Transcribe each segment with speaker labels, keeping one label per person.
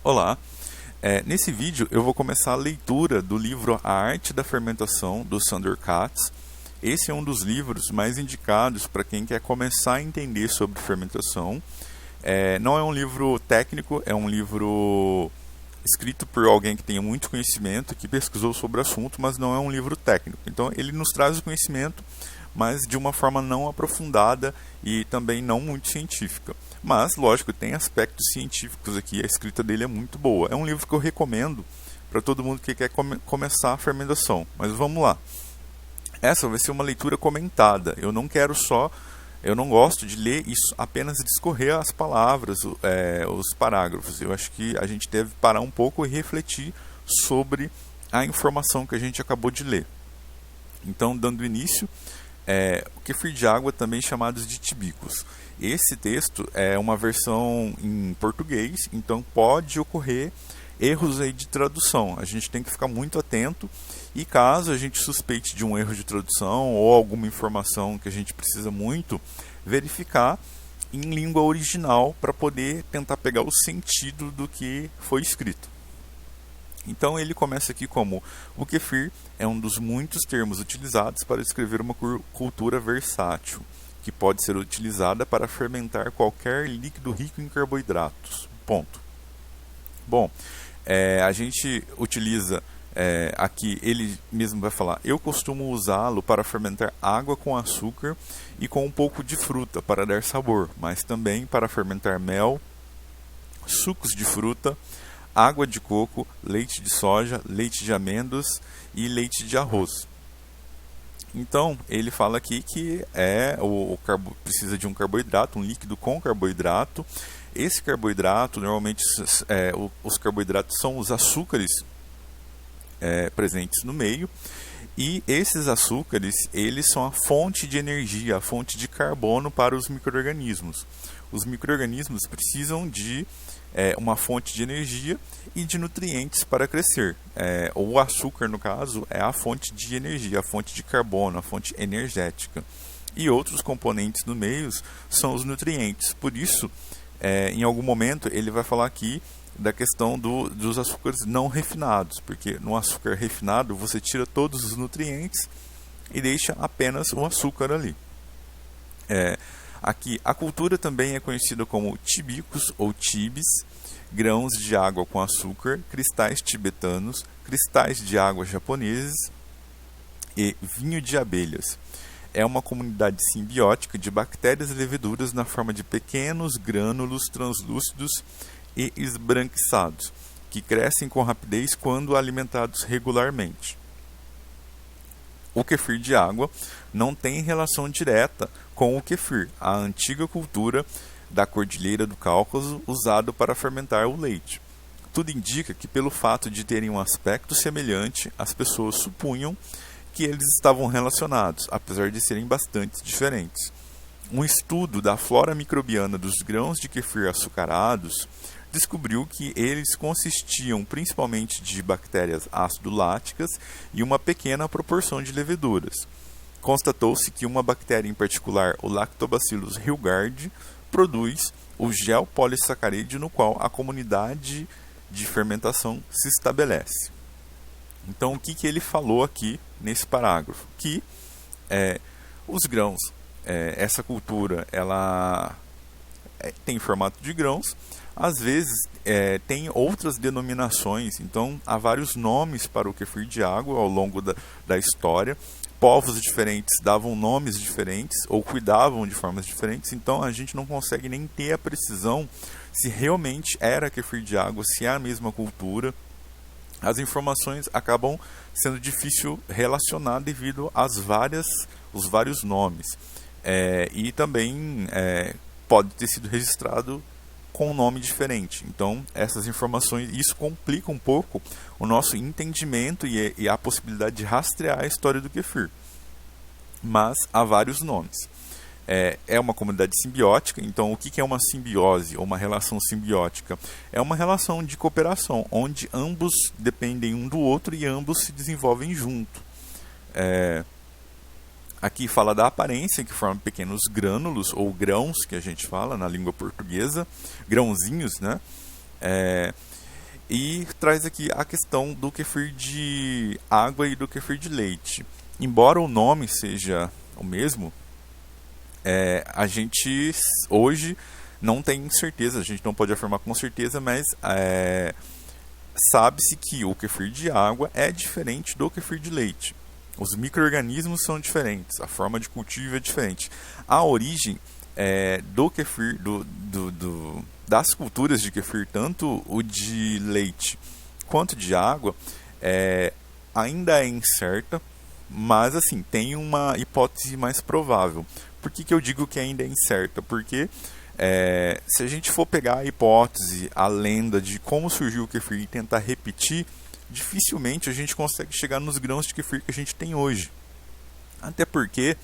Speaker 1: Olá, nesse vídeo eu vou começar a leitura do livro A Arte da Fermentação, do Sandor Katz. Esse é um dos livros mais indicados para quem quer começar a entender sobre fermentação. Não é um livro técnico, é um livro escrito por alguém que tenha muito conhecimento, que pesquisou sobre o assunto, mas não é um livro técnico. Então ele nos traz o conhecimento, mas de uma forma não aprofundada e também não muito científica. Mas, lógico, tem aspectos científicos aqui, a escrita dele é muito boa. É um livro que eu recomendo para todo mundo que quer começar a fermentação. Mas vamos lá. Essa vai ser uma leitura comentada. Eu não gosto de ler isso apenas discorrer as palavras, os parágrafos. Eu acho que a gente deve parar um pouco e refletir sobre a informação que a gente acabou de ler. Então, dando início, o kefir de água, também chamados de tibicos. Esse texto é uma versão em português, então pode ocorrer erros aí de tradução. A gente tem que ficar muito atento e caso a gente suspeite de um erro de tradução ou alguma informação que a gente precisa muito, verificar em língua original para poder tentar pegar o sentido do que foi escrito. Então ele começa aqui como: o kefir é um dos muitos termos utilizados para descrever uma cultura versátil, que pode ser utilizada para fermentar qualquer líquido rico em carboidratos. Ponto. Bom, a gente utiliza aqui, ele mesmo vai falar: eu costumo usá-lo para fermentar água com açúcar e com um pouco de fruta para dar sabor, mas também para fermentar mel, sucos de fruta, água de coco, leite de soja, leite de amêndoas e leite de arroz. Então, ele fala aqui que precisa de um carboidrato, um líquido com carboidrato. Esse carboidrato, normalmente, os carboidratos são os açúcares presentes no meio. E esses açúcares, eles são a fonte de energia, a fonte de carbono para os micro-organismos. Os micro-organismos precisam de uma fonte de energia e de nutrientes para crescer. O açúcar, no caso, é a fonte de energia, a fonte de carbono, a fonte energética. E outros componentes no meio são os nutrientes. Por isso, em algum momento, ele vai falar aqui da questão dos açúcares não refinados, porque no açúcar refinado você tira todos os nutrientes e deixa apenas o açúcar ali. Aqui, a cultura também é conhecida como tibicos ou tibes, grãos de água com açúcar, cristais tibetanos, cristais de água japoneses e vinho de abelhas. É uma comunidade simbiótica de bactérias e leveduras na forma de pequenos grânulos translúcidos e esbranquiçados, que crescem com rapidez quando alimentados regularmente. O kefir de água não tem relação direta com o kefir, a antiga cultura da Cordilheira do Cáucaso usado para fermentar o leite. Tudo indica que, pelo fato de terem um aspecto semelhante, as pessoas supunham que eles estavam relacionados, apesar de serem bastante diferentes. Um estudo da flora microbiana dos grãos de kefir açucarados descobriu que eles consistiam principalmente de bactérias ácido-láticas e uma pequena proporção de leveduras. Constatou-se que uma bactéria em particular, o Lactobacillus rheugardii, produz o gel polissacarídeo no qual a comunidade de fermentação se estabelece. Então, o que ele falou aqui nesse parágrafo? Que os grãos, essa cultura, ela tem formato de grãos, às vezes tem outras denominações, então há vários nomes para o kefir de água ao longo da história. Povos diferentes davam nomes diferentes ou cuidavam de formas diferentes, então a gente não consegue nem ter a precisão se realmente era kefir de água, se é a mesma cultura. As informações acabam sendo difícil relacionar devido os vários nomes. E também pode ter sido registrado com um nome diferente. Então, essas informações, isso complica um pouco o nosso entendimento e a possibilidade de rastrear a história do kefir. Mas há vários nomes. É uma comunidade simbiótica, então o que é uma simbiose ou uma relação simbiótica? É uma relação de cooperação, onde ambos dependem um do outro e ambos se desenvolvem junto. Aqui fala da aparência, que forma pequenos grânulos, ou grãos, que a gente fala na língua portuguesa, grãozinhos, né? E traz aqui a questão do kefir de água e do kefir de leite. Embora o nome seja o mesmo, a gente hoje não tem certeza, a gente não pode afirmar com certeza, mas sabe-se que o kefir de água é diferente do kefir de leite. Os micro-organismos são diferentes, a forma de cultivo é diferente. A origem do kefir, das culturas de kefir, tanto o de leite quanto de água, ainda é incerta, mas assim, tem uma hipótese mais provável. Por que eu digo que ainda é incerta? Porque se a gente for pegar a hipótese, a lenda de como surgiu o kefir e tentar repetir, dificilmente a gente consegue chegar nos grãos de kefir que a gente tem hoje. Até porque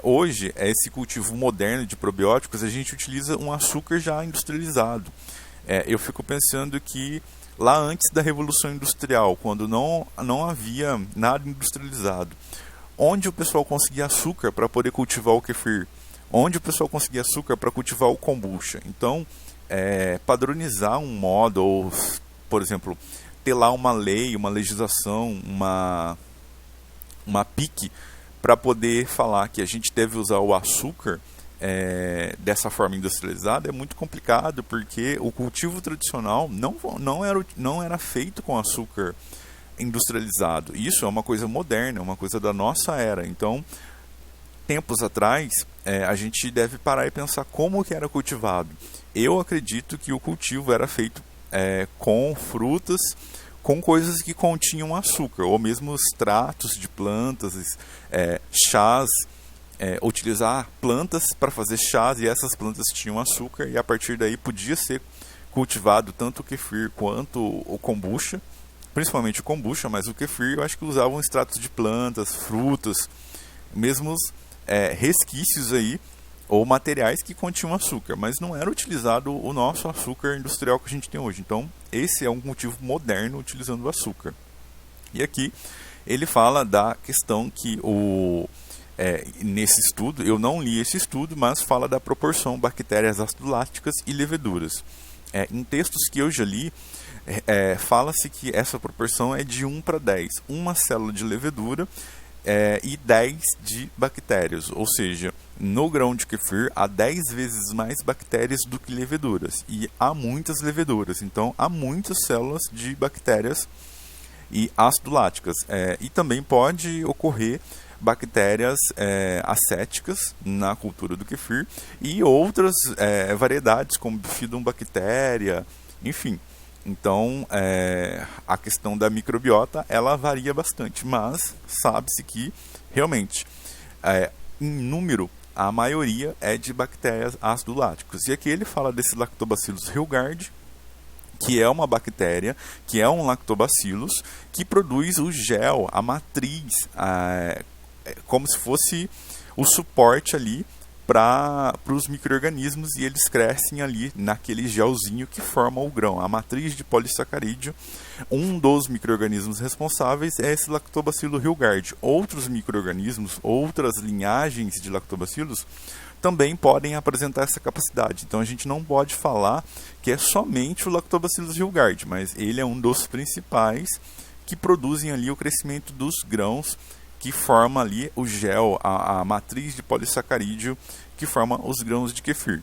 Speaker 1: hoje, esse cultivo moderno de probióticos, a gente utiliza um açúcar já industrializado. Eu fico pensando que lá antes da Revolução Industrial, quando não havia nada industrializado, onde o pessoal conseguia açúcar para poder cultivar o kefir? Onde o pessoal conseguia açúcar para cultivar o kombucha? Então, padronizar um modo, ou, por exemplo, ter lá uma lei, uma legislação, uma PIC, para poder falar que a gente deve usar o açúcar dessa forma industrializada é muito complicado, porque o cultivo tradicional não era feito com açúcar industrializado. Isso é uma coisa moderna, é uma coisa da nossa era. Então, tempos atrás, a gente deve parar e pensar como que era cultivado. Eu acredito que o cultivo era feito com frutas, com coisas que continham açúcar, ou mesmo extratos de plantas, chás, utilizar plantas para fazer chás, e essas plantas tinham açúcar, e a partir daí podia ser cultivado tanto o kefir quanto o kombucha, principalmente o kombucha, mas o kefir eu acho que usavam extratos de plantas, frutas, mesmos resquícios aí, ou materiais que continham açúcar, mas não era utilizado o nosso açúcar industrial que a gente tem hoje. Então, esse é um cultivo moderno utilizando o açúcar. E aqui ele fala da questão que nesse estudo, eu não li esse estudo, mas fala da proporção bactérias ácido-láticas e leveduras. Em textos que eu já li, fala-se que essa proporção é de 1 para 10. Uma célula de levedura e 10 de bactérias, ou seja, no grão de kefir há 10 vezes mais bactérias do que leveduras, e há muitas leveduras, então há muitas células de bactérias e ácido-láticas, e também pode ocorrer bactérias acéticas na cultura do kefir e outras variedades como bifidobactéria, enfim. Então, a questão da microbiota, ela varia bastante, mas sabe-se que, realmente, em número, a maioria é de bactérias ácido-láticas. E aqui ele fala desse Lactobacillus rheugardii, que é uma bactéria, que é um lactobacillus, que produz o gel, a matriz, como se fosse o suporte ali para os micro-organismos, e eles crescem ali naquele gelzinho que forma o grão, a matriz de polissacarídeo. Um dos micro-organismos responsáveis é esse Lactobacillus rheugardii. Outros micro-organismos, outras linhagens de lactobacilos também podem apresentar essa capacidade. Então a gente não pode falar que é somente o Lactobacillus rheugardii, mas ele é um dos principais que produzem ali o crescimento dos grãos, que forma ali o gel, a matriz de polissacarídeo que forma os grãos de kefir.